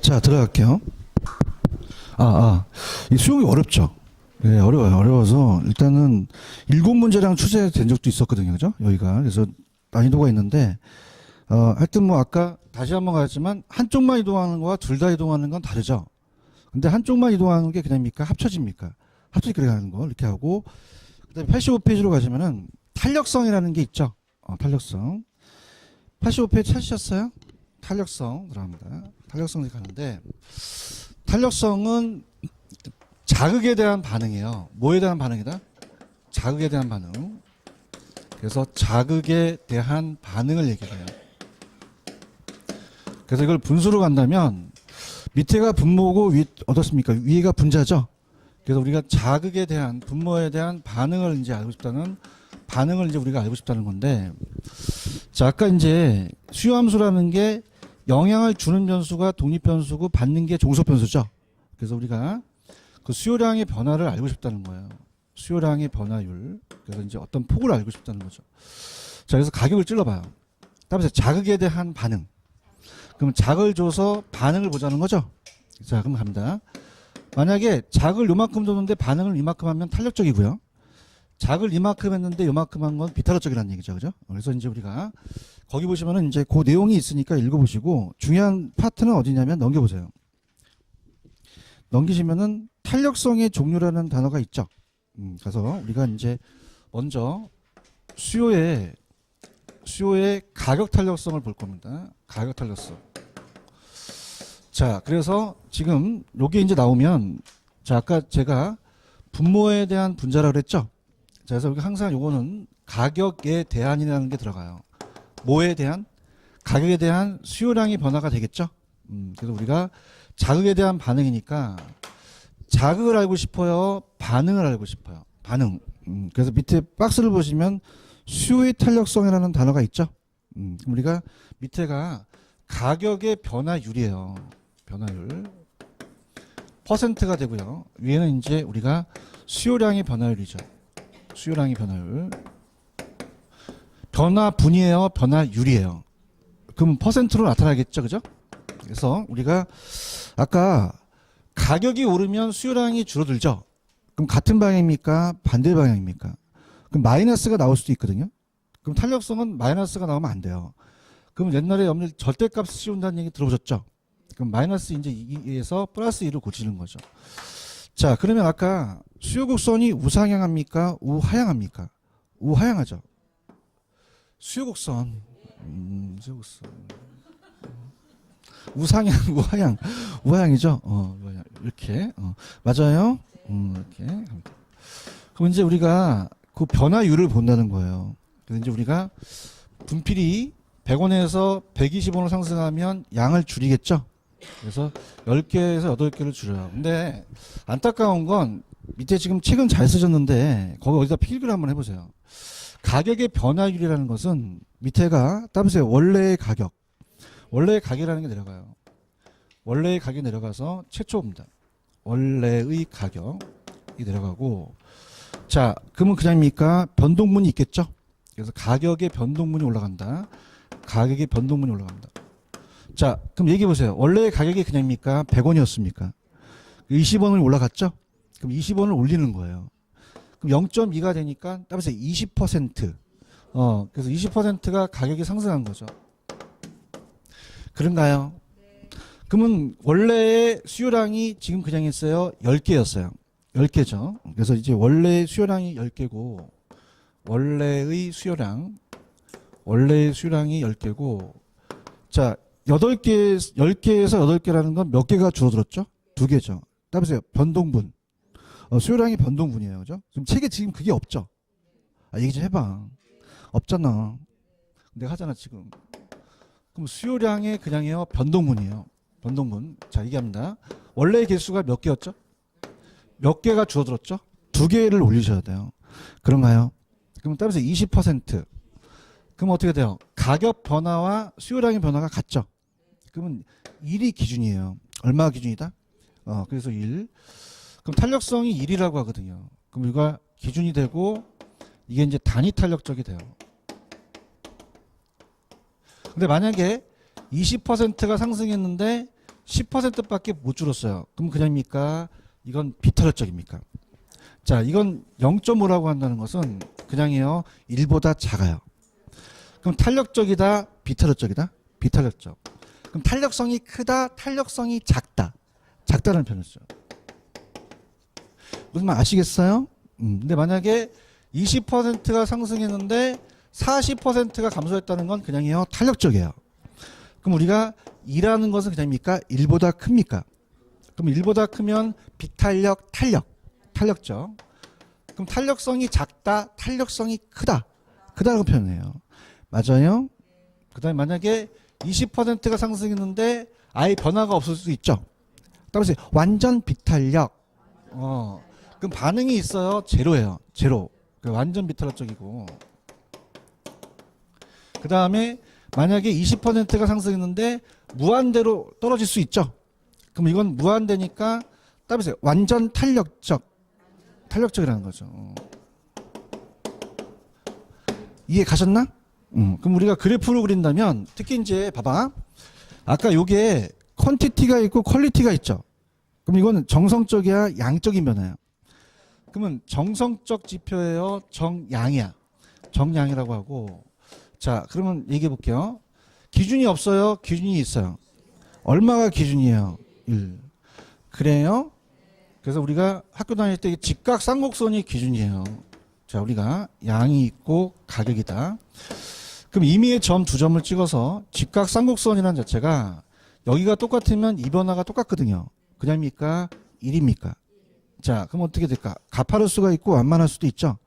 자, 들어갈게요. 이 수용이 어렵죠? 네, 어려워요. 어려워서 일단은 7문제랑 출제된 적도 있었거든요. 그죠? 여기가. 그래서 난이도가 있는데, 하여튼 뭐 아까 다시 한번 가졌지만 한쪽만 이동하는 거와 둘 다 이동하는 건 다르죠? 근데 한쪽만 이동하는 게 그냥입니까? 합쳐집니까? 합쳐지게 하는 거 이렇게 하고, 그 다음에 85페이지로 가시면은 탄력성이라는 게 있죠? 탄력성. 85페이지 찾으셨어요? 탄력성 들어갑니다. 탄력성이 가는데, 탄력성은 자극에 대한 반응이에요. 뭐에 대한 반응이다? 자극에 대한 반응. 그래서 자극에 대한 반응을 얘기해요. 그래서 이걸 분수로 간다면 밑에가 분모고 어떻습니까? 위에가 분자죠. 그래서 우리가 자극에 대한 분모에 대한 반응을 이제 알고 싶다는 반응을 이제 우리가 알고 싶다는 건데, 자 아까 이제 수요함수라는 게 영향을 주는 변수가 독립 변수고 받는 게 종속 변수죠. 그래서 우리가 그 수요량의 변화를 알고 싶다는 거예요. 수요량의 변화율. 그래서 이제 어떤 폭을 알고 싶다는 거죠. 자, 그래서 가격을 찔러봐요. 따라서 자극에 대한 반응. 그럼 자극을 줘서 반응을 보자는 거죠. 자, 그럼 갑니다. 만약에 자극을 요만큼 줬는데 반응을 이만큼 하면 탄력적이고요. 자극을 이만큼 했는데 요만큼 한 건 비탄력적이라는 얘기죠. 그죠? 그래서 이제 우리가 거기 보시면은 이제 그 내용이 있으니까 읽어보시고 중요한 파트는 어디냐면 넘겨보세요. 넘기시면은 탄력성의 종류라는 단어가 있죠. 그래서 우리가 이제 먼저 수요의 가격 탄력성을 볼 겁니다. 가격 탄력성. 자, 그래서 지금 요게 이제 나오면, 자, 아까 제가 분모에 대한 분자라고 그랬죠? 자, 그래서 항상 요거는 가격에 대한이라는 게 들어가요. 뭐에 대한? 가격에 대한 수요량의 변화가 되겠죠? 그래서 우리가 자극에 대한 반응이니까 자극을 알고 싶어요? 반응을 알고 싶어요? 반응. 그래서 밑에 박스를 보시면 수요의 탄력성이라는 단어가 있죠? 우리가 밑에가 가격의 변화율이에요. 변화율. 퍼센트가 되고요. 위에는 이제 우리가 수요량의 변화율이죠. 수요량의 변화율. 변화분이에요? 변화율이에요? 그럼 퍼센트로 나타나겠죠? 그죠? 그래서 우리가 아까 가격이 오르면 수요량이 줄어들죠? 그럼 같은 방향입니까? 반대 방향입니까? 그럼 마이너스가 나올 수도 있거든요? 그럼 탄력성은 마이너스가 나오면 안 돼요. 그럼 옛날에 여러분들 절대값 씌운다는 얘기 들어보셨죠? 그럼 마이너스 이제 2에서 플러스 2를 고치는 거죠. 자, 그러면 아까 수요곡선이 우상향합니까? 우하향합니까? 우하향하죠. 수요곡선. 수요곡선. 우상향, 우하향. 우하향이죠? 우하향. 이렇게. 맞아요? 이렇게. 그럼 이제 우리가 그 변화율을 본다는 거예요. 그래서 이제 우리가 분필이 100원에서 120원으로 상승하면 양을 줄이겠죠? 그래서 10개에서 8개를 줄여요. 근데 안타까운 건 밑에 지금 책은 잘 쓰셨는데 거기 어디다 필기를 한번 해보세요. 가격의 변화율이라는 것은 밑에가 따보세요. 원래의 가격. 원래의 가격이라는 게 내려가요. 원래의 가격이 내려가서 최초입니다. 원래의 가격이 내려가고, 자, 그러면 그냥입니까? 변동분이 있겠죠? 그래서 가격의 변동분이 올라간다. 가격의 변동분이 올라갑니다. 자, 그럼 얘기해 보세요. 원래의 가격이 그냥입니까? 100원이었습니까? 20원을 올라갔죠? 그럼 20원을 올리는 거예요. 그럼 0.2가 되니까 따라서 20%. 그래서 20%가 가격이 상승한 거죠. 그런가요? 그러면 원래의 수요량이 지금 그냥 있어요. 10개였어요. 10개죠. 그래서 이제 원래의 수요량이 10개고, 원래의 수요량이 10개고, 자, 10개에서 8개라는 건 몇 개가 줄어들었죠? 2개죠. 따보세요. 변동분. 수요량이 변동분이에요. 그죠? 지금 책에 지금 그게 없죠? 얘기 좀 해봐. 없잖아. 내가 하잖아, 지금. 그럼 수요량의 그냥이요. 변동분이에요. 변동분. 자, 얘기합니다. 원래의 개수가 몇 개였죠? 몇 개가 줄어들었죠? 2개를 올리셔야 돼요. 그런가요? 그럼 따라서 20%. 그럼 어떻게 돼요? 가격 변화와 수요량의 변화가 같죠? 그러면 1이 기준이에요. 얼마가 기준이다? 그래서 1. 그럼 탄력성이 1이라고 하거든요. 그럼 이거 기준이 되고 이게 이제 단위 탄력적이 돼요. 근데 만약에 20%가 상승했는데 10%밖에 못 줄었어요. 그럼 그냥입니까? 이건 비탄력적입니까? 자, 이건 0.5라고 한다는 것은 그냥이요. 1보다 작아요. 그럼 탄력적이다, 비탄력적이다? 비탄력적. 그럼 탄력성이 크다, 탄력성이 작다. 작다는 표현을 써요. 무슨 말 아시겠어요? 근데 만약에 20%가 상승했는데 40%가 감소했다는 건 그냥이요. 탄력적이에요. 그럼 우리가 2라는 것은 그냥입니까? 1보다 큽니까? 그럼 1보다 크면 비탄력, 탄력적. 그럼 탄력성이 작다, 탄력성이 크다. 크다라고 표현해요. 맞아요? 그 다음에 만약에 20%가 상승했는데 아예 변화가 없을 수 있죠. 따라서 완전 비탄력. 그럼 반응이 있어요. 제로예요. 제로. 완전 비탄력적이고. 그 다음에 만약에 20%가 상승했는데 무한대로 떨어질 수 있죠. 그럼 이건 무한대니까 따라서 완전 탄력적이라는 거죠. 이해 가셨나? 그럼 우리가 그래프를 그린다면 특히 이제 봐봐. 아까 요게 퀀티티가 있고 퀄리티가 있죠. 그럼 이거는 정성적이야, 양적인 변화야. 그러면 정성적 지표예요, 정양이야. 정양이라고 하고. 자, 그러면 얘기해 볼게요. 기준이 없어요, 기준이 있어요. 얼마가 기준이에요? 1. 그래요? 그래서 우리가 학교 다닐 때 직각 쌍곡선이 기준이에요. 자, 우리가 양이 있고 가격이다. 그럼 임의의 점 두 점을 찍어서 직각 쌍곡선이라는 자체가 여기가 똑같으면 이 변화가 똑같거든요. 그냥입니까? 1입니까? 자, 그럼 어떻게 될까? 가파를 수가 있고 완만할 수도 있죠.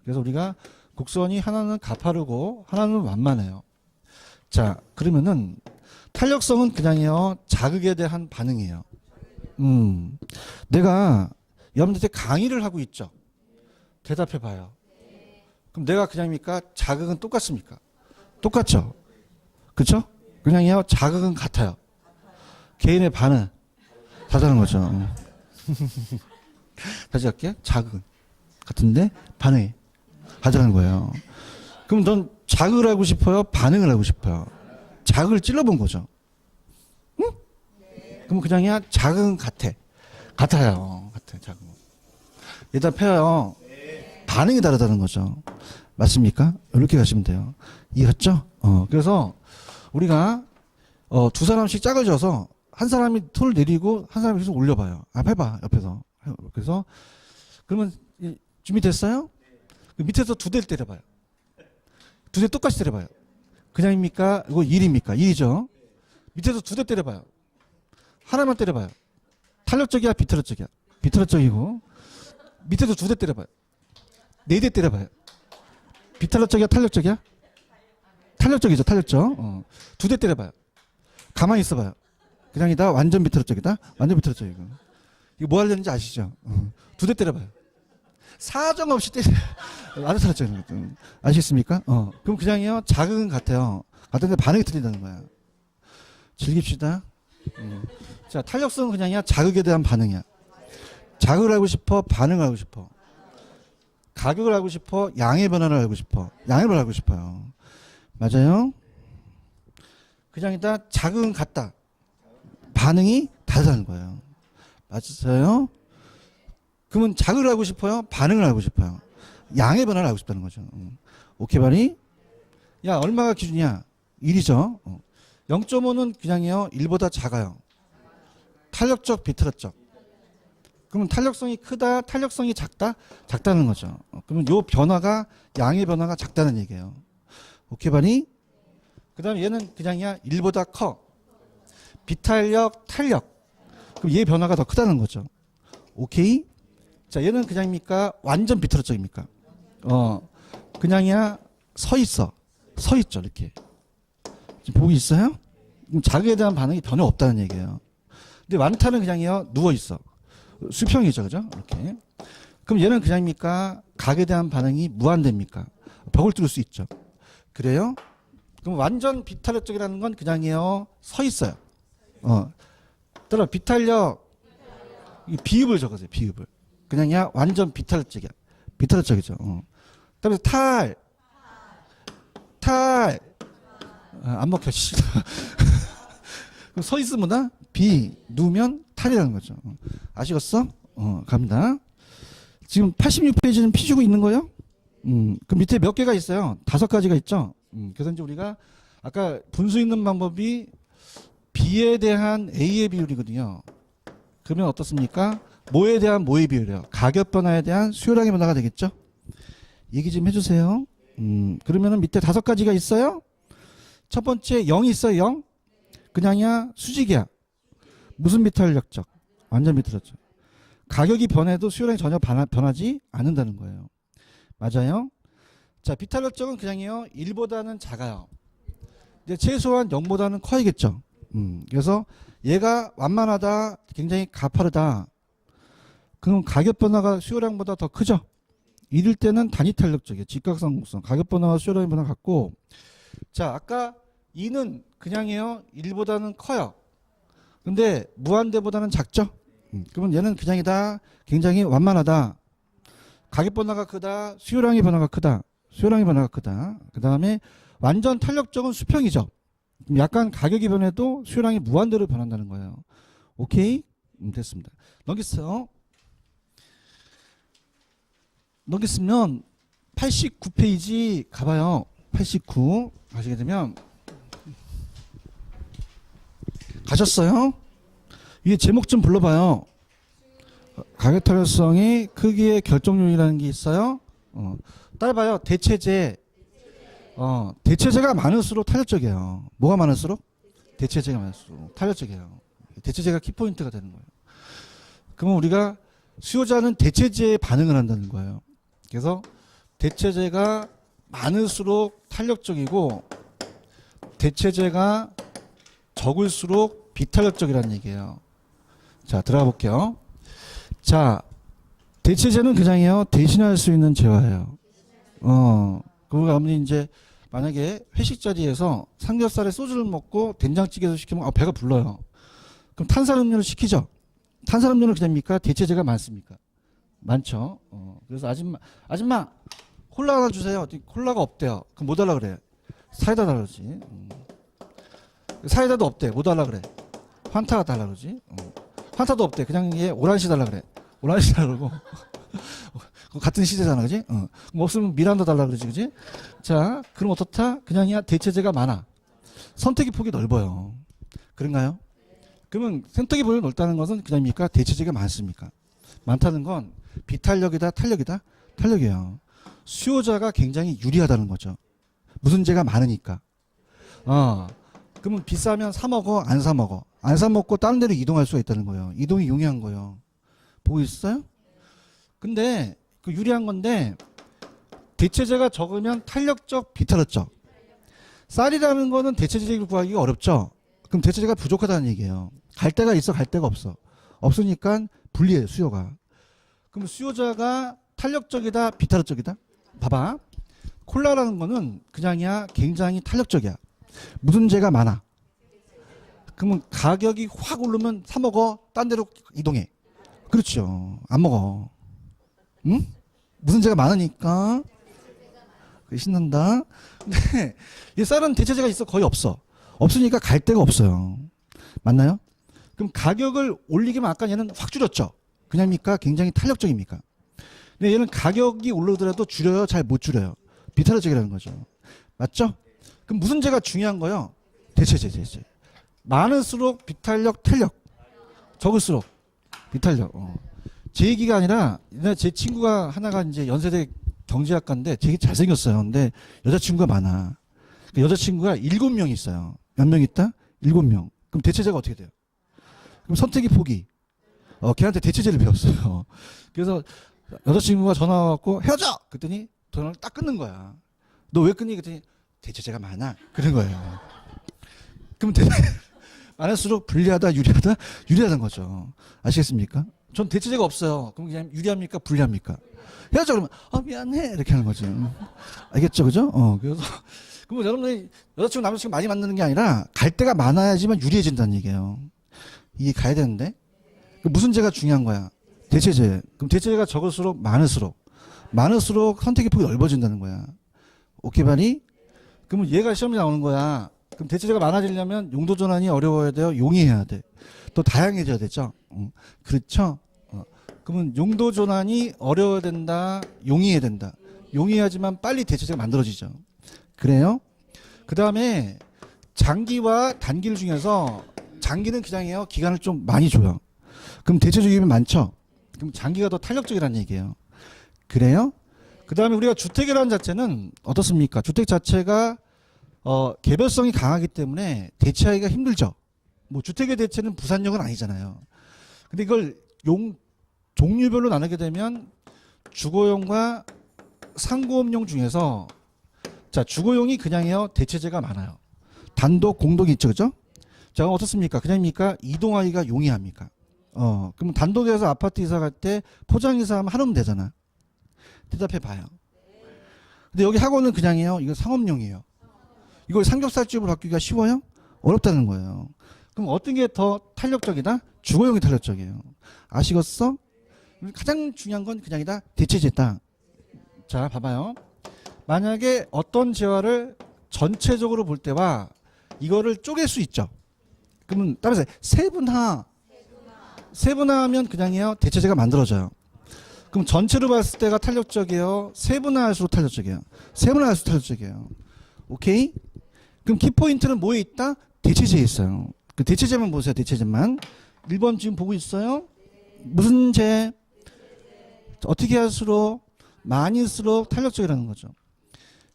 그래서 우리가 곡선이 하나는 가파르고 하나는 완만해요. 자, 그러면은 탄력성은 그냥이요. 자극에 대한 반응이에요. 내가 여러분들한테 강의를 하고 있죠. 대답해 봐요. 그럼 내가 그냥입니까? 자극은 똑같습니까? 똑같죠. 그렇죠? 그냥이요. 자극은 같아요. 개인의 반응 다르다는 거죠. 다시 할게. 자극은 같은데 반응이 다르다는 거예요. 그럼 넌 자극을 하고 싶어요? 반응을 하고 싶어요? 자극을 찔러본 거죠. 응? 그럼 그냥이야. 자극은 같아요. 같아. 자극. 대답해요. 반응이 다르다는 거죠. 맞습니까? 이렇게 가시면 돼요. 이해했죠? 그래서 우리가 두 사람씩 짝을 져서 한 사람이 손을 내리고 한 사람이 계속 올려봐요. 해봐 옆에서. 그래서 그러면 준비됐어요? 밑에서 두 대를 때려봐요. 두 대 똑같이 때려봐요. 그냥입니까? 이거 1입니까? 1이죠. 밑에서 두 대 때려봐요. 하나만 때려봐요. 탄력적이야, 비탄력적이야? 비탄력적이고. 밑에서 두 대 때려봐요. 네 대 때려봐요. 비탄력적이야, 탄력적이야? 탄력적이죠, 탄력적. 두 대 때려봐요. 가만히 있어봐요. 그냥이다, 완전 비탄력적이다, 완전 비탄력적이고. 이거 뭐 하려는지 아시죠? 두 대 때려봐요. 사정없이 때려. 완전 탄력적인 거. 아시겠습니까? 그럼 그냥이요, 자극은 같아요. 같은데 반응이 틀린다는 거야. 즐깁시다. 자, 탄력성은 그냥이야, 자극에 대한 반응이야. 자극을 하고 싶어, 반응을 하고 싶어. 가격을 알고 싶어, 양의 변화를 알고 싶어. 양의 변화를 알고 싶어요. 맞아요? 그냥이다, 자극은 같다. 반응이 다르다는 거예요. 맞으세요? 그러면 자극을 알고 싶어요? 반응을 알고 싶어요? 양의 변화를 알고 싶다는 거죠. 오케이, 바리? 야, 얼마가 기준이야? 1이죠. 0.5는 그냥이요, 1보다 작아요. 탄력적, 비탄력적. 그러면 탄력성이 크다, 탄력성이 작다? 작다는 거죠. 그러면 요 변화가, 양의 변화가 작다는 얘기예요. 오케이, 바니? 그 다음에 얘는 그냥이야, 1보다 커. 비탄력, 탄력. 그럼 얘 변화가 더 크다는 거죠. 오케이? 자, 얘는 그냥입니까? 완전 비탄력적입니까? 그냥이야, 서 있어. 서 있죠, 이렇게. 지금 보고 있어요? 그럼 자극에 대한 반응이 전혀 없다는 얘기예요. 근데 완타는 그냥이요, 누워 있어. 수평이죠, 그죠? 이렇게. 그럼 얘는 그냥입니까? 각에 대한 반응이 무한대입니까? 벽을 뚫을 수 있죠. 그래요? 그럼 완전 비탄력적이라는 건 그냥이요, 서 있어요. 따라 비탄력, 이 비읍을 적으세요, 비읍을. 그냥이야, 완전 비탄력적이야. 비탄력적이죠. 따라서 탈. 안 먹혀, 씨. 그럼 서 있으면 나? 비 누우면 탈이라는 거죠. 아시겠어? 갑니다. 지금 86페이지는 피주고 있는 거예요? 그 밑에 몇 개가 있어요? 5가지가 있죠? 그래서 이제 우리가 아까 분수 있는 방법이 B에 대한 A의 비율이거든요. 그러면 어떻습니까? 뭐에 대한 뭐의 비율이에요? 가격 변화에 대한 수요량의 변화가 되겠죠? 얘기 좀 해주세요. 그러면은 밑에 5가지가 있어요? 첫 번째 0이 있어요, 0? 그냥이야, 수직이야. 무슨 비탄력적? 완전 비탄력적. 가격이 변해도 수요량이 전혀 변하지 않는다는 거예요. 맞아요? 자, 비탄력적은 그냥이요, 1보다는 작아요. 근데 최소한 0보다는 커야겠죠. 그래서 얘가 완만하다, 굉장히 가파르다. 그럼 가격 변화가 수요량보다 더 크죠? 이럴 때는 단위 탄력적이에요. 직각상 곡선. 가격 변화와 수요량의 변화 같고. 자, 아까 2는 그냥이요, 1보다는 커요. 근데 무한대보다는 작죠? 그러면 얘는 그냥이다, 굉장히 완만하다. 가격 변화가 크다, 수요량의 변화가 크다. 수요량의 변화가 크다. 그 다음에 완전 탄력적은 수평이죠. 약간 가격이 변해도 수요량이 무한대로 변한다는 거예요. 오케이? 됐습니다. 넘겼어요. 넘겼으면 89페이지 가봐요. 89 가시게 되면 가셨어요? 이게 제목 좀 불러봐요. 가격 탄력성이 크기의 결정요인이라는 게 있어요. 따라봐요. 대체제. 대체제가 많을수록 탄력적이에요. 뭐가 많을수록? 대체제가 많을수록 탄력적이에요. 대체제가 키포인트가 되는 거예요. 그러면 우리가 수요자는 대체제에 반응을 한다는 거예요. 그래서 대체제가 많을수록 탄력적이고 대체제가 적을수록 비탄력적이라는 얘기예요. 자, 들어가 볼게요. 자, 대체제는 그냥이요, 대신할 수 있는 재화예요. 그리고 아무리 이제 만약에 회식 자리에서 삼겹살에 소주를 먹고 된장찌개를 시키면 배가 불러요. 그럼 탄산음료를 시키죠. 탄산음료는 그냥입니까? 대체제가 많습니까? 많죠. 그래서 아줌마 콜라 하나 주세요. 콜라가 없대요. 그럼 뭐 달라 그래? 사이다 달라 그러지. 사이다도 없대. 뭐 달라 그래? 환타가 달라 그러지. 환타도 없대. 그냥 얘 오란시 달라 그래. 오란시 달라 그러고. 같은 시대잖아, 그지? 뭐 없으면 미란다 달라 그러지, 그지? 자, 그럼 어떻다? 그냥이야, 대체제가 많아. 선택의 폭이 넓어요. 그런가요? 그러면 선택의 폭이 넓다는 것은 그냥입니까? 대체제가 많습니까? 많다는 건 비탄력이다, 탄력이다? 탄력이에요. 수요자가 굉장히 유리하다는 거죠. 무슨 제가 많으니까. 그러면 비싸면 사 먹어, 안 사 먹어? 안 사 먹고 다른 데로 이동할 수가 있다는 거예요. 이동이 용이한 거예요. 보고 있어요? 근데 그 유리한 건데 대체제가 적으면 탄력적, 비탄력적. 쌀이라는 거는 대체제를 구하기가 어렵죠. 그럼 대체제가 부족하다는 얘기예요. 갈 데가 있어, 갈 데가 없어. 없으니까 불리해요, 수요가. 그럼 수요자가 탄력적이다, 비탄력적이다? 봐봐. 콜라라는 거는 그냥이야, 굉장히 탄력적이야. 무슨 죄가 많아. 그러면 가격이 확 오르면 사 먹어, 딴 데로 이동해. 그렇죠. 안 먹어. 응? 무슨 죄가 많으니까. 신난다. 근데 이 쌀은 대체제가 있어? 거의 없어. 없으니까 갈 데가 없어요. 맞나요? 그럼 가격을 올리기만 아까 얘는 확 줄였죠. 그냥입니까? 굉장히 탄력적입니까? 근데 얘는 가격이 오르더라도 줄여요? 잘 못 줄여요. 비탄력적이라는 거죠. 맞죠? 그럼 무슨 죄가 중요한 거요? 대체제. 많을수록 비탄력, 탄력. 적을수록 비탄력. 제 얘기가 아니라 제 친구가 하나가 이제 연세대 경제학과인데 되게 잘생겼어요. 근데 여자친구가 많아. 그 여자친구가 7명 있어요. 몇 명 있다? 7명. 그럼 대체제가 어떻게 돼요? 그럼 선택의 폭이. 걔한테 대체제를 배웠어요. 그래서 여자친구가 전화 와갖고 헤어져! 그랬더니 전화를 딱 끊는 거야. 너 왜 끊니? 그랬더니 대체제가 많아. 그런 거예요. 그럼 많을수록 불리하다, 유리하다? 유리하다는 거죠. 아시겠습니까? 전 대체제가 없어요. 그럼 그냥 유리합니까? 불리합니까? 헤어져 그러면 미안해 이렇게 하는 거지. 알겠죠, 그죠? 그래서 그럼 여러분들이 여자친구 남자친구 많이 만나는 게 아니라 갈 데가 많아야지만 유리해진다는 얘기예요. 이게 가야 되는데 무슨 제가 중요한 거야? 대체제. 그럼 대체제가 적을수록 많을수록 선택의 폭이 넓어진다는 거야. 오케이 바니? 그러면 얘가 시험에 나오는 거야. 그럼 대체제가 많아지려면 용도 전환이 어려워야 돼요? 용이해야 돼. 더 다양해져야 되죠. 그렇죠. 그러면 용도 전환이 어려워야 된다, 용이해야 된다. 용이하지만 빨리 대체제가 만들어지죠. 그래요? 그 다음에 장기와 단기를 중에서 장기는 그냥요 기간을 좀 많이 줘요. 그럼 대체적이면 많죠. 그럼 장기가 더 탄력적이라는 얘기예요. 그래요? 그 다음에 우리가 주택이라는 자체는 어떻습니까? 주택 자체가 개별성이 강하기 때문에 대체하기가 힘들죠. 뭐 주택의 대체는 부산역은 아니잖아요. 근데 이걸 종류별로 나누게 되면 주거용과 상고업용 중에서 자 주거용이 그냥요 대체재가 많아요. 단독 공동이 있죠, 그죠? 자 어떻습니까? 그냥입니까? 이동하기가 용이합니까? 그럼 단독에서 아파트 이사 갈 때 포장 이사하면 하루면 되잖아. 대답해 봐요. 근데 여기 학원은 그냥이에요. 이거 상업용이에요. 이걸 삼겹살집으로 바꾸기가 쉬워요? 어렵다는 거예요. 그럼 어떤 게 더 탄력적이다? 주거용이 탄력적이에요. 아시겠어? 가장 중요한 건 그냥이다. 대체재다. 자, 봐봐요. 만약에 어떤 재화를 전체적으로 볼 때와 이거를 쪼갤 수 있죠. 그러면 따라서 세분화하면 그냥이에요. 대체재가 만들어져요. 그럼 전체로 봤을 때가 탄력적이에요. 세분화할수록 탄력적이에요. 세분화할수록 탄력적이에요. 오케이? 그럼 키포인트는 뭐에 있다? 대체재에 있어요. 그 대체재만 보세요. 대체재만. 1번 지금 보고 있어요? 무슨 재? 어떻게 할수록 많이일수록 탄력적이라는 거죠.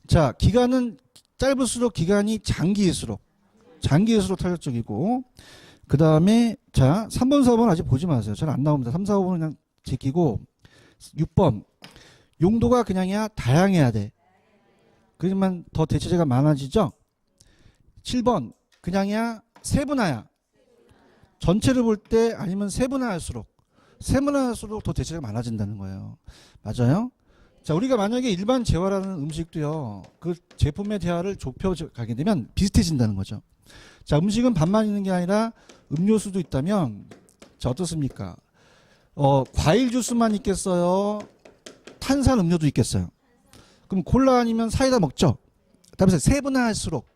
자, 기간은 짧을수록 기간이 장기일수록 탄력적이고 그 다음에 자 3번 4번 아직 보지 마세요. 잘 안 나옵니다. 3, 4, 5번 그냥 제끼고 6번 용도가 그냥이야 다양해야 돼. 그러면 더 대체재가 많아지죠. 7번 그냥이야 세분화야. 전체를 볼 때 아니면 세분화할수록 더 대체재가 많아진다는 거예요. 맞아요? 자 우리가 만약에 일반 재화라는 음식도요 그 제품의 대화를 좁혀가게 되면 비슷해진다는 거죠. 자 음식은 밥만 있는 게 아니라 음료수도 있다면 자 어떻습니까? 과일 주스만 있겠어요? 탄산 음료도 있겠어요? 그럼 콜라 아니면 사이다 먹죠? 따라서 세분화할수록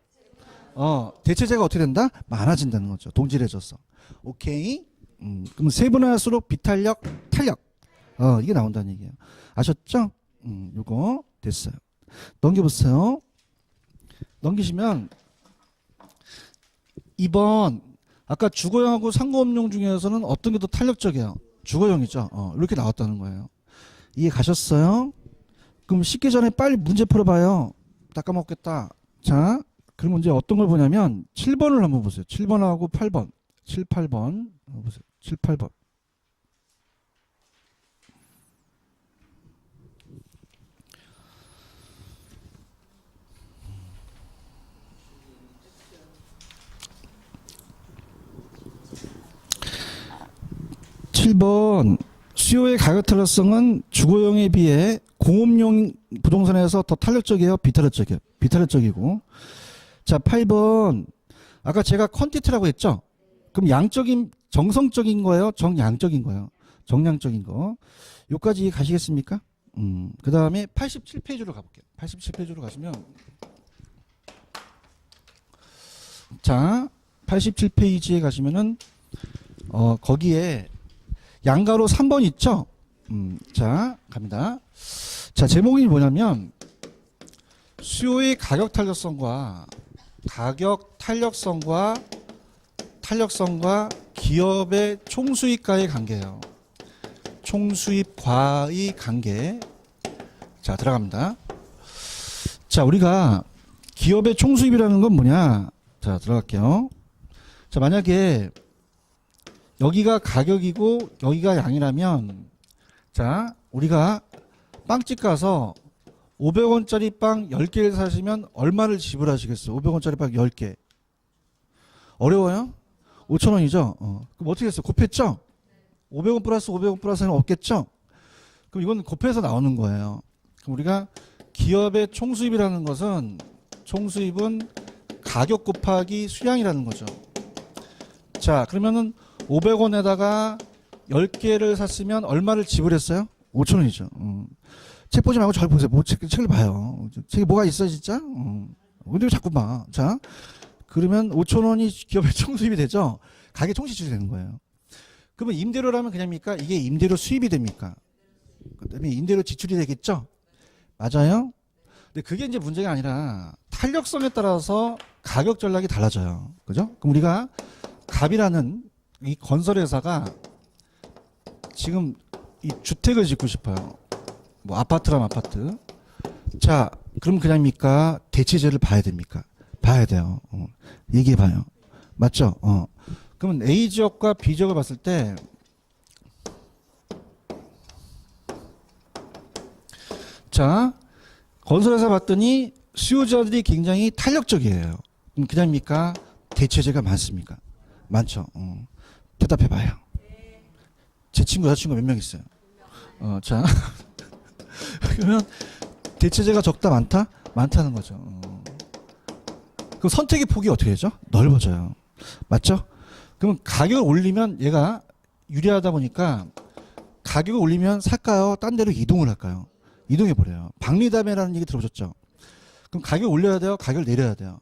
대체재가 어떻게 된다? 많아진다는 거죠. 동질해져서. 오케이? 그럼 세분화할수록 비탄력, 탄력. 이게 나온다는 얘기예요. 아셨죠? 요거 됐어요. 넘겨보세요. 넘기시면 2번 아까 주거용하고 상고업용 중에서는 어떤 게 더 탄력적이에요? 주거용이죠. 이렇게 나왔다는 거예요. 이해 가셨어요? 그럼 씻기 전에 빨리 문제 풀어봐요. 닦아먹겠다. 자, 그럼 이제 어떤 걸 보냐면 7번을 한번 보세요. 7번하고 8번. 7, 8번. 보세요. 7, 8번. (7번) 수요의 가격 탄력성은 주거용에 비해 공업용 부동산에서 더 탄력적이에요? 비탄력적이에요? 비탄력적이고. 자 8번 아까 제가 퀀티티라고 했죠? 그럼 양적인 정성적인 거예요? 정량적인 거예요? 정량적인 거. 요까지 가시겠습니까? 그 다음에 87페이지로 가볼게요. 87페이지로 가시면 자 87페이지에 가시면은 거기에 양가로 3번 있죠? 자 갑니다. 자 제목이 뭐냐면 수요의 가격 탄력성과 기업의 총수입과의 관계예요. 총수입과의 관계. 자 들어갑니다. 자 우리가 기업의 총수입이라는 건 뭐냐? 자 들어갈게요. 자 만약에 여기가 가격이고 여기가 양이라면 자 우리가 빵집 가서 500원짜리 빵 10개를 사시면 얼마를 지불하시겠어요? 500원짜리 빵 10개. 어려워요? 5,000원이죠? 그럼 어떻게 했어요? 곱했죠? 500원 플러스 500원 플러스는 없겠죠? 그럼 이건 곱해서 나오는 거예요. 그럼 우리가 기업의 총수입이라는 것은 총수입은 가격 곱하기 수량이라는 거죠. 자 그러면은 500원에다가 10개를 샀으면 얼마를 지불했어요? 5,000원이죠. 책 보지 말고 잘 보세요. 책을 봐요. 책에 뭐가 있어요 진짜? 근데 왜 자꾸 봐. 자 그러면 5천 원이 기업의 총 수입이 되죠. 가게 총 지출이 되는 거예요. 그러면 임대료라면 그냥입니까? 이게 임대료 수입이 됩니까? 그다음에 임대료 지출이 되겠죠. 맞아요. 근데 그게 이제 문제가 아니라 탄력성에 따라서 가격 전략이 달라져요. 그죠? 그럼 우리가 갑이라는 이 건설회사가 지금 이 주택을 짓고 싶어요. 뭐 아파트라면 아파트. 자, 그럼 그냥입니까? 대체제를 봐야 됩니까? 봐야 돼요. 얘기해 봐요. 맞죠? 그러면 A 지역과 B 지역을 봤을 때 자, 건설회사 봤더니 수요자들이 굉장히 탄력적이에요. 그럼 그냥입니까? 대체제가 많습니까? 많죠. 대답해 봐요. 제 친구 여자친구 몇 명 있어요? 자. 그러면 대체제가 적다 많다? 많다는 거죠. 그럼 선택의 폭이 어떻게 되죠? 넓어져요. 맞죠? 그러면 가격을 올리면 얘가 유리하다 보니까 가격을 올리면 살까요? 딴 데로 이동을 할까요? 이동해 버려요. 박리담회라는 얘기 들어보셨죠? 그럼 가격을 올려야 돼요? 가격을 내려야 돼요?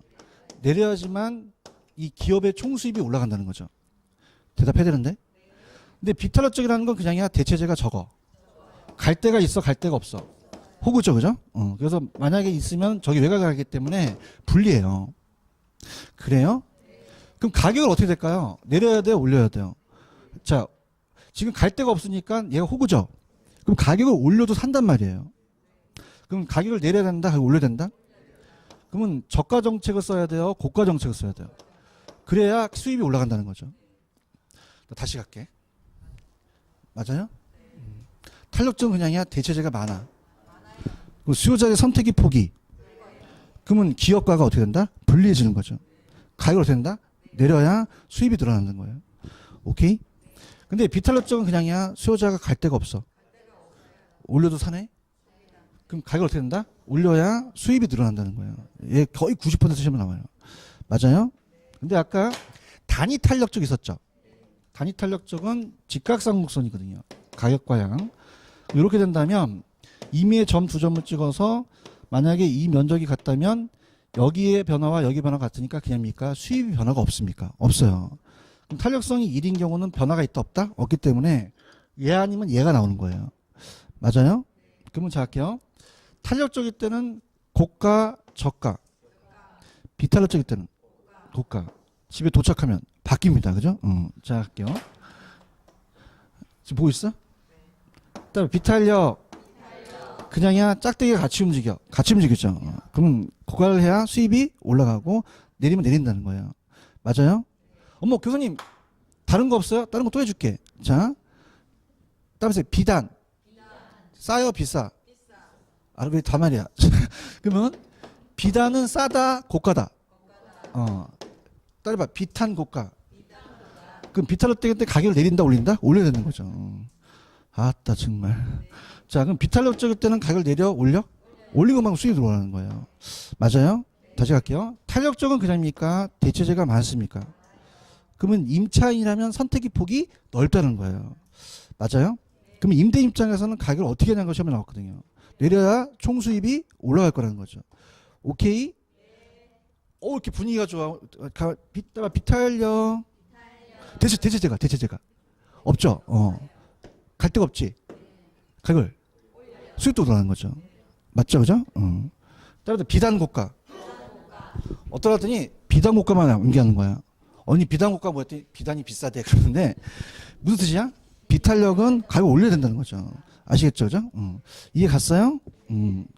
내려야지만 이 기업의 총 수입이 올라간다는 거죠. 대답해야 되는데? 근데 비탄력적이라는 건 그냥이야 대체제가 적어. 갈 데가 있어, 갈 데가 없어. 호구죠, 그죠? 그래서 만약에 있으면 저기 외곽을 가기 때문에 불리해요. 그래요? 그럼 가격을 어떻게 될까요? 내려야 돼요, 올려야 돼요? 자, 지금 갈 데가 없으니까 얘가 호구죠? 그럼 가격을 올려도 산단 말이에요. 그럼 가격을 내려야 된다, 가격을 올려야 된다? 그러면 저가 정책을 써야 돼요, 고가 정책을 써야 돼요? 그래야 수입이 올라간다는 거죠. 다시 갈게. 맞아요? 탄력적은 그냥이야 대체제가 많아. 수요자의 선택의 폭이. 그러면 기업가가 어떻게 된다? 불리해지는 거죠. 가격이 어떻게 된다? 내려야 수입이 늘어나는 거예요. 오케이? 근데 비탄력적은 그냥이야 수요자가 갈 데가 없어. 올려도 사네? 그럼 가격이 어떻게 된다? 올려야 수입이 늘어난다는 거예요. 얘 거의 90% 시험에 나와요. 맞아요? 근데 아까 단위 탄력적 있었죠? 단위 탄력적은 직각삼각선이거든요. 가격과 양. 이렇게 된다면 임의의 점 두 점을 찍어서 만약에 이 면적이 같다면 여기의 변화와 여기 변화가 같으니까 그냥입니까? 수입 변화가 없습니까? 없어요. 그럼 탄력성이 1인 경우는 변화가 있다 없다? 없기 때문에 얘 아니면 얘가 나오는 거예요. 맞아요? 그러면 자 할게요. 탄력적일 때는 고가, 저가. 비탄력적일 때는 고가. 집에 도착하면 바뀝니다. 그죠? 자 할게요. 지금 보고 있어? 그다음에 비탄력 그냥이야 짝대기가 같이 움직여. 같이 움직이죠. 그러면 고가를 해야 수입이 올라가고 내리면 내린다는 거예요. 맞아요? 어머 교수님 다른 거 없어요? 다른 거 또 해줄게. 자, 다음에 비단 싸요 비싸? 왜 다 말이야. 그러면 비단은 싸다 고가다. 따라봐 비탄 고가. 그럼 비탄력 때 가격을 내린다 올린다? 올려야 되는 거죠. 아따 정말. 자 그럼 비탄력적일 때는 가격을 내려 올려? 올리고 막 수익이 들어오는 거예요. 맞아요? 다시 갈게요. 탄력적은 그냥입니까? 대체제가 많습니까? 그러면 임차인이라면 선택의 폭이 넓다는 거예요. 맞아요? 그러면 임대 입장에서는 가격을 어떻게 하냐는 거 시험에 나왔거든요. 내려야 총 수입이 올라갈 거라는 거죠. 오케이? 이렇게 분위기가 좋아. 비탄력. 대체제가 없죠. 갈 데가 없지. 가격을 수익도 올라가는 거죠. 맞죠, 그죠? 따라서 비단 고가. 어떠라 더니 비단 고가만 연기하는 거야. 언니 비단 고가 뭐였더니 비단이 비싸대 그러는데 무슨 뜻이야? 비탄력은 가격 올려야 된다는 거죠. 아시겠죠, 그죠? 이해 갔어요?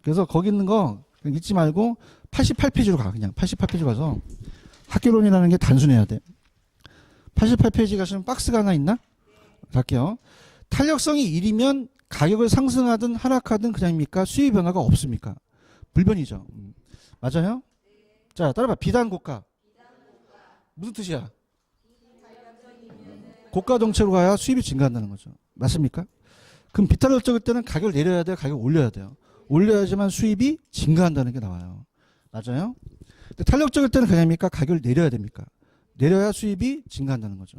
그래서 거기 있는 거 잊지 말고 88페이지로 가. 그냥 88페이지 가서 학교론이라는 게 단순해야 돼. 88페이지 가시면 박스가 하나 있나? 갈게요. 탄력성이 1이면 가격을 상승하든 하락하든 그냥입니까? 수익 변화가 없습니까? 불변이죠. 맞아요? 자, 따라봐. 비단 고가. 무슨 뜻이야? 고가 정체로 가야 수입이 증가한다는 거죠. 맞습니까? 그럼 비탄력적일 때는 가격을 내려야 돼요? 가격을 올려야 돼요? 올려야지만 수입이 증가한다는 게 나와요. 맞아요? 근데 탄력적일 때는 그냥입니까? 가격을 내려야 됩니까? 내려야 수입이 증가한다는 거죠.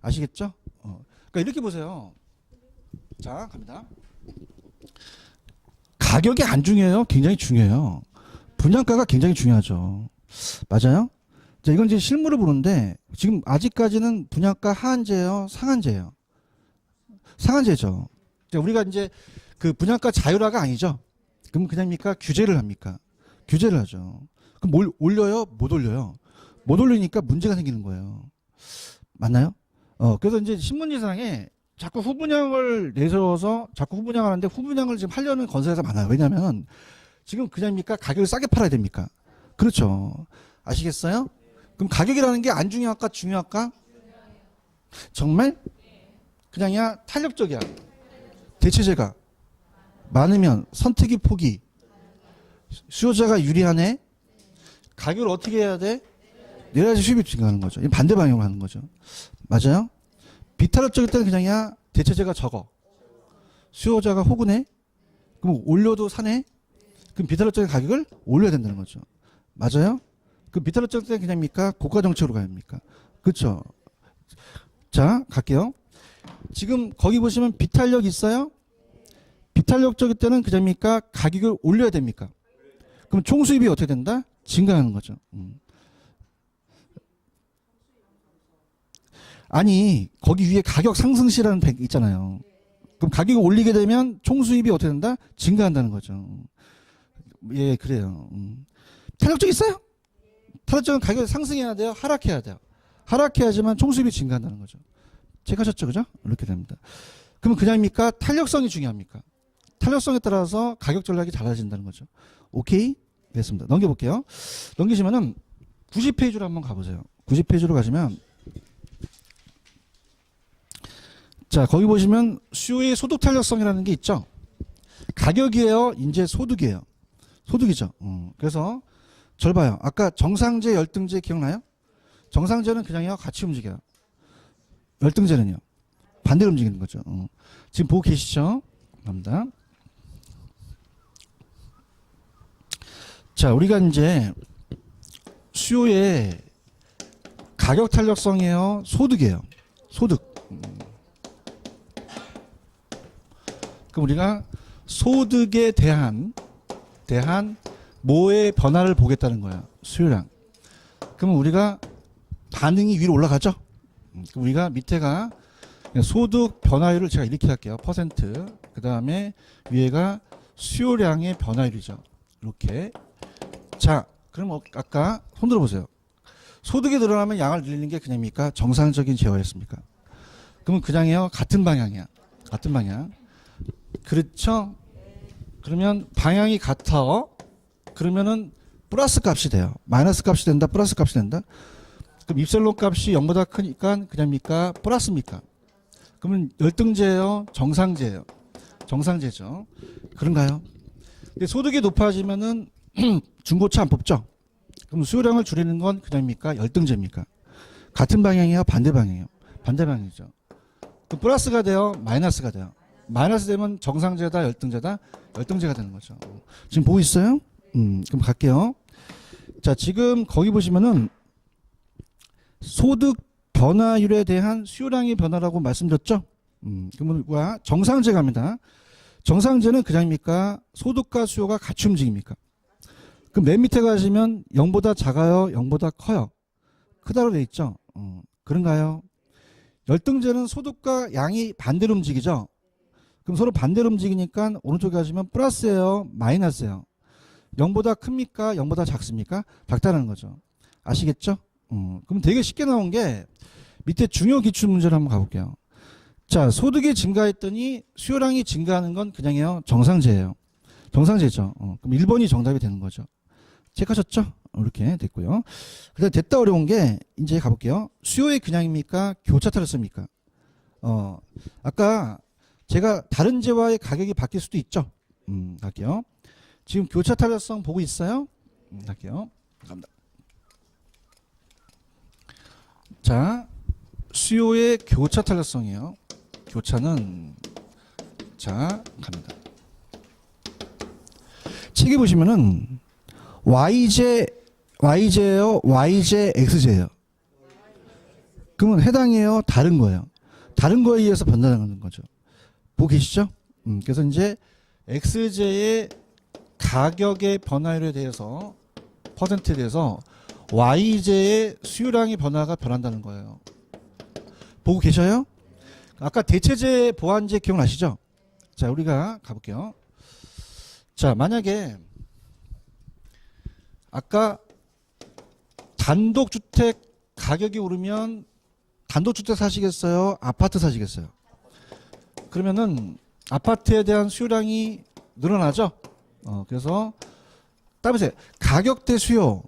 아시겠죠? 그러니까 이렇게 보세요. 자, 갑니다. 가격이 안 중요해요? 굉장히 중요해요. 분양가가 굉장히 중요하죠. 맞아요? 자, 이건 이제 실물을 보는데 지금 아직까지는 분양가 하한제예요, 상한제예요? 상한제죠. 자, 우리가 이제 그 분양가 자율화가 아니죠. 그럼 그냥입니까? 규제를 합니까? 규제를 하죠. 그럼 뭘 올려요? 못 올려요. 못 올리니까 문제가 생기는 거예요. 맞나요? 그래서 이제 신문지상에 자꾸 후분양을 내세워서 자꾸 후분양하는데 후분양을 지금 하려는 건설회사 많아요. 왜냐하면 지금 그냥입니까? 가격을 싸게 팔아야 됩니까? 그렇죠. 아시겠어요? 그럼 가격이라는 게 안 중요할까? 중요할까? 정말? 그냥이야 탄력적이야. 대체재가 많으면 선택의 폭이 수요자가 유리하네. 가격을 어떻게 해야 돼? 내려야지 수입이 증가하는 거죠. 이 반대 방향으로 하는 거죠. 맞아요? 비탄력적일 때는 그냥이야 대체재가 적어. 수요자가 호구네. 그럼 올려도 사네. 그럼 비탄력적인 가격을 올려야 된다는 거죠. 맞아요? 그럼 비탄력적일 때는 그냥입니까? 고가 정책으로 가야 합니까? 그렇죠. 자, 갈게요. 지금 거기 보시면 비탄력 있어요? 비탄력적일 때는 그냥입니까? 가격을 올려야 됩니까? 그럼 총 수입이 어떻게 된다? 증가하는 거죠. 아니, 거기 위에 가격 상승시라는 백 있잖아요. 그럼 가격을 올리게 되면 총 수입이 어떻게 된다? 증가한다는 거죠. 예, 그래요. 탄력적 있어요? 탄력적은 가격이 상승해야 돼요? 하락해야 돼요? 하락해야지만 총 수입이 증가한다는 거죠. 체크하셨죠? 그죠? 이렇게 됩니다. 그러면 그냥입니까? 탄력성이 중요합니까? 탄력성에 따라서 가격 전략이 달라진다는 거죠. 오케이? 됐습니다. 넘겨볼게요. 넘기시면은 90페이지로 한번 가보세요. 90페이지로 가시면 자, 거기 보시면 수요의 소득 탄력성이라는 게 있죠. 가격이에요? 이제 소득이에요? 소득이죠. 그래서 절 봐요. 아까 정상제, 열등제 기억나요? 정상제는 그냥요 같이 움직여요. 열등제는요 반대로 움직이는 거죠. 지금 보고 계시죠? 감사합니다. 자, 우리가 이제 수요의 가격 탄력성이에요? 소득이에요? 소득. 그럼 우리가 소득에 대한 뭐의 변화를 보겠다는 거야. 수요량. 그러면 우리가 반응이 위로 올라가죠? 그럼 우리가 밑에가 소득 변화율을 제가 이렇게 할게요. 퍼센트. 그 다음에 위에가 수요량의 변화율이죠. 이렇게. 자, 그럼 아까 손 들어보세요. 소득이 늘어나면 양을 늘리는 게 그냥입니까? 정상적인 제어였습니까? 그러면 그냥이요. 같은 방향이야. 같은 방향. 그렇죠? 그러면 방향이 같아. 그러면은 플러스 값이 돼요. 마이너스 값이 된다. 플러스 값이 된다. 그럼 입셀론 값이 0보다 크니까 그냥입니까? 플러스입니까? 그러면 열등제예요? 정상제예요? 정상제죠. 그런가요? 근데 소득이 높아지면은 중고차 안 뽑죠? 그럼 수요량을 줄이는 건 그냥입니까? 열등제입니까? 같은 방향이에요? 반대 방향이에요? 반대 방향이죠. 그럼 플러스가 돼요? 마이너스가 돼요? 마이너스 되면 정상제다? 열등제다? 열등제가 되는 거죠. 지금 보고 있어요? 그럼 갈게요. 자, 지금 거기 보시면은 소득 변화율에 대한 수요량의 변화라고 말씀드렸죠? 그러면 뭐야? 정상제 갑니다. 정상제는 그냥입니까? 소득과 수요가 같이 움직입니까? 그럼 맨 밑에 가시면 0보다 작아요? 0보다 커요? 크다로 돼 있죠? 그런가요? 열등제는 소득과 양이 반대로 움직이죠? 그럼 서로 반대로 움직이니까 오른쪽에 가시면 플러스예요? 마이너스예요? 0보다 큽니까? 0보다 작습니까? 작다는 거죠. 아시겠죠? 그럼 되게 쉽게 나온 게 밑에 중요 기출 문제를 한번 가볼게요. 자, 소득이 증가했더니 수요량이 증가하는 건 그냥이요 정상제예요. 정상제죠. 그럼 1번이 정답이 되는 거죠. 체크하셨죠? 이렇게 됐고요. 그다음 됐다 어려운 게 이제 가볼게요. 수요의 그냥입니까? 교차 탄력성입니까? 아까 제가 다른 제와의 가격이 바뀔 수도 있죠. 갈게요. 지금 교차 탄력성 보고 있어요? 갈게요. 갑니다. 자, 수요의 교차 탄력성이에요. 교차는 자, 갑니다. 책에 보시면은 YJ예요, YJ, XJ예요. 그러면 해당이에요, 다른 거예요. 다른 거에 의해서 변화하는 거죠. 보고 계시죠? 그래서 이제 XJ의 가격의 변화율에 대해서 퍼센트에 대해서 y제의 수요량의 변화가 변한다는 거예요. 보고 계셔요? 아까 대체제, 보완제 기억나시죠? 자, 우리가 가볼게요. 자, 만약에 아까 단독주택 가격이 오르면 단독주택 사시겠어요? 아파트 사시겠어요? 그러면은 아파트에 대한 수요량이 늘어나죠? 그래서 따보세요. 가격 대 수요.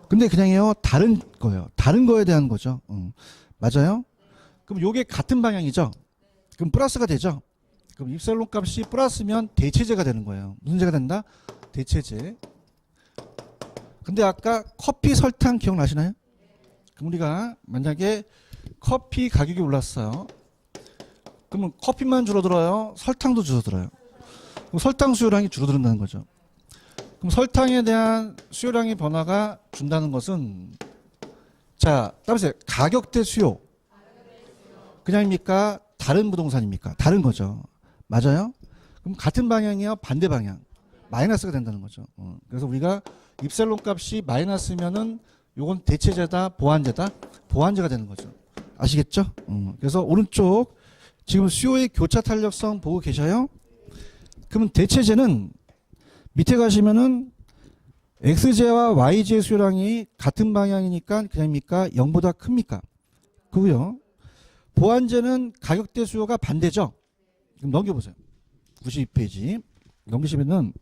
근데 그냥요 다른 거예요. 다른 거에 대한 거죠. 맞아요? 그럼 요게 같은 방향이죠? 그럼 플러스가 되죠? 그럼 입살론 값이 플러스면 대체제가 되는 거예요. 무슨 제가 된다? 대체제. 근데 아까 커피 설탕 기억나시나요? 그럼 우리가 만약에 커피 가격이 올랐어요. 그러면 커피만 줄어들어요? 설탕도 줄어들어요? 그럼 설탕 수요량이 줄어든다는 거죠. 그럼 설탕에 대한 수요량의 변화가 준다는 것은 자, 따라서 가격 대 수요. 그냥입니까? 다른 부동산입니까? 다른 거죠. 맞아요? 그럼 같은 방향이요? 반대 방향. 마이너스가 된다는 거죠. 그래서 우리가 입살론 값이 마이너스면은 요건 대체제다, 보완제다. 보완제가 되는 거죠. 아시겠죠? 그래서 오른쪽 지금 수요의 교차 탄력성 보고 계셔요? 그러면 대체제는 밑에 가시면은 x제와 y제의 수요량이 같은 방향이니까 그냥입니까? 0보다 큽니까? 그고요. 보완제는 가격 대 수요가 반대죠. 그럼 넘겨보세요. 92페이지 넘기시면은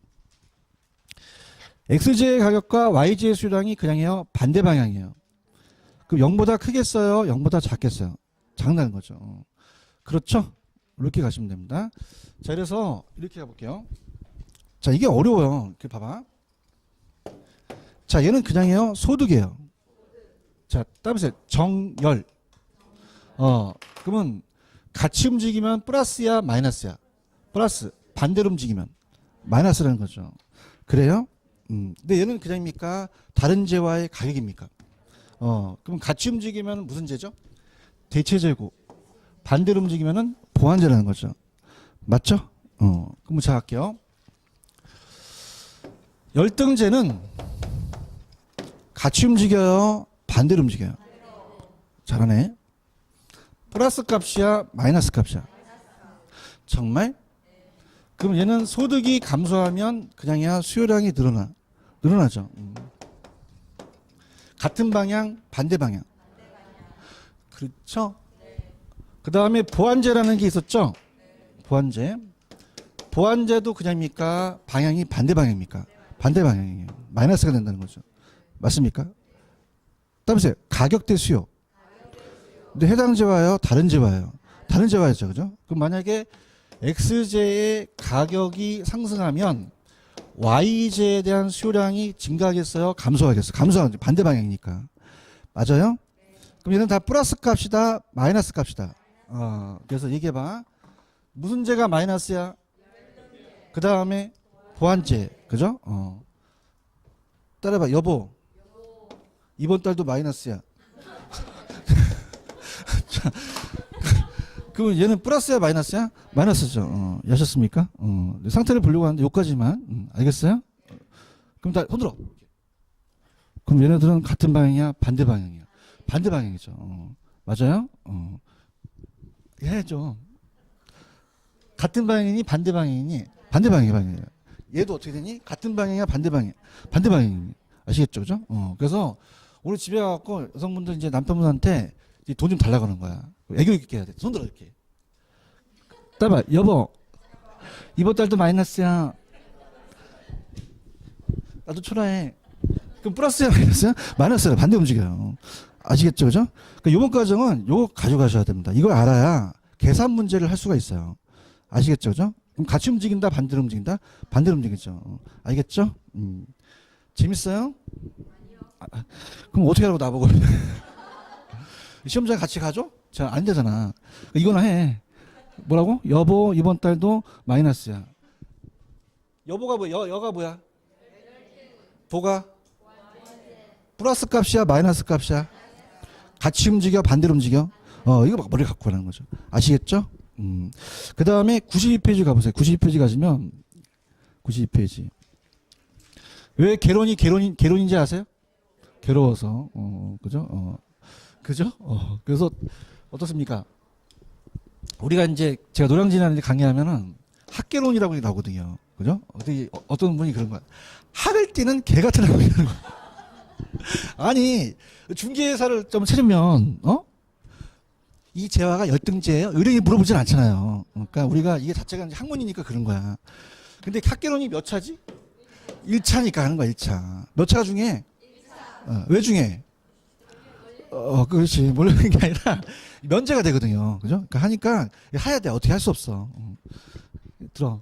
x제의 가격과 y제의 수요량이 그냥요 반대 방향이에요. 그럼 0보다 크겠어요? 0보다 작겠어요? 작다는 거죠. 그렇죠? 이렇게 가시면 됩니다. 자, 그래서 이렇게 가볼게요. 자, 이게 어려워요. 이렇게 봐봐. 자, 얘는 그냥요 소득이에요. 자, 따보세요. 정열. 그러면 같이 움직이면 플러스야 마이너스야? 플러스. 반대로 움직이면 마이너스라는 거죠. 그래요? 근데 얘는 그냥입니까? 다른 제와의 가격입니까? 그럼 같이 움직이면 무슨 제죠? 대체제고. 반대로 움직이면은 보완제라는 거죠. 맞죠? 그럼 자 할게요. 열등제는 같이 움직여요? 반대로 움직여요? 잘하네. 플러스 값이야? 마이너스 값이야? 정말? 그럼 얘는 소득이 감소하면 그냥이야 수요량이 늘어나죠. 같은 방향, 반대 방향. 그렇죠? 그 다음에 보완제라는 게 있었죠? 보완제. 보완제도 그냥입니까? 방향이 반대 방향입니까? 반대 방향이에요. 마이너스가 된다는 거죠. 맞습니까? 따보세요. 가격 대 수요. 근데 해당 제와요? 다른 제와요? 다른 제와였죠. 그죠? 그럼 만약에 x제의 가격이 상승하면 y제에 대한 수요량이 증가하겠어요? 감소하겠어요? 감소하겠죠. 반대 방향이니까. 맞아요? 그럼 얘는 다 플러스 값이다? 마이너스 값이다? 그래서 얘기해봐. 무슨 제가 마이너스야? 그 다음에 보완제. 그죠? 따라해봐. 여보. 이번 달도 마이너스야. 자, 그럼 얘는 플러스야 마이너스야? 마이너스죠. 아셨습니까? 상태를 보려고 하는데 여기까지만. 알겠어요? 그럼 다 손들어. 그럼 얘네들은 같은 방향이야? 반대 방향이야? 반대 방향이죠. 맞아요? 해야죠. 같은 방향이니 반대 방향이니? 반대 방향이에요. 얘도 어떻게 되니? 같은 방향이야? 반대 방향? 반대 방향이니? 아시겠죠? 그죠? 그래서 오늘 집에 가서 여성분들 이제 남편분한테 돈 좀 달라고 하는 거야. 애교 있게 해야 돼. 손들어 이렇게. 따봐. 여보. 이번 달도 마이너스야. 나도 초라해. 그럼 플러스야 마이너스야? 마이너스야. 반대 움직여요. 아시겠죠? 그죠? 그러니까 이번 과정은 요거 가져가셔야 됩니다. 이걸 알아야 계산 문제를 할 수가 있어요. 아시겠죠? 그죠? 그럼 같이 움직인다? 반대로 움직인다? 반대로 움직이죠. 알겠죠? 재밌어요? 그럼 어떻게 하라고 나보고. 시험장 같이 가죠? 잘 안 되잖아. 이거나 해. 뭐라고? 여보 이번 달도 마이너스야. 여보가 뭐야? 여가 뭐야? 보가? 플러스 값이야? 마이너스 값이야? 같이 움직여? 반대로 움직여? 이거 막 머리 갖고 가는 거죠. 아시겠죠? 그 다음에 92페이지 가보세요. 92페이지 가시면 92페이지. 왜 개론인지 아세요? 괴로워서. 그죠? 그죠? 그래서 어떻습니까? 우리가 이제 제가 노량진하는데 강의하면은 학개론이라고 나오거든요. 그죠? 어떤 분이 그런 거야. 학을 띠는 개 같은 학이라는 거야. 아니, 중개사를 좀 찾으면, 이 재화가 열등제예요? 의뢰인이 물어보진 않잖아요. 그러니까 우리가 이게 자체가 이제 학문이니까 그런 거야. 근데 학개론이 몇 차지? 1차니까 하는 거야, 1차. 몇 차가 중에? 왜 중에? 그렇지. 모르는 게 아니라 면제가 되거든요. 그죠? 그러니까 하니까 해야 돼. 어떻게 할 수 없어. 들어.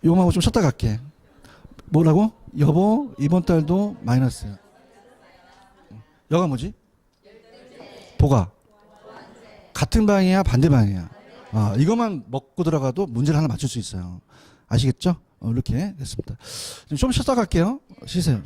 요거하고 좀 쉬었다 갈게. 뭐라고? 여보, 이번 달도 마이너스야. 여가 뭐지? 보가. 같은 방이야, 반대 방이야. 이것만 먹고 들어가도 문제를 하나 맞출 수 있어요. 아시겠죠? 이렇게 됐습니다. 좀 쉬었다 갈게요. 쉬세요.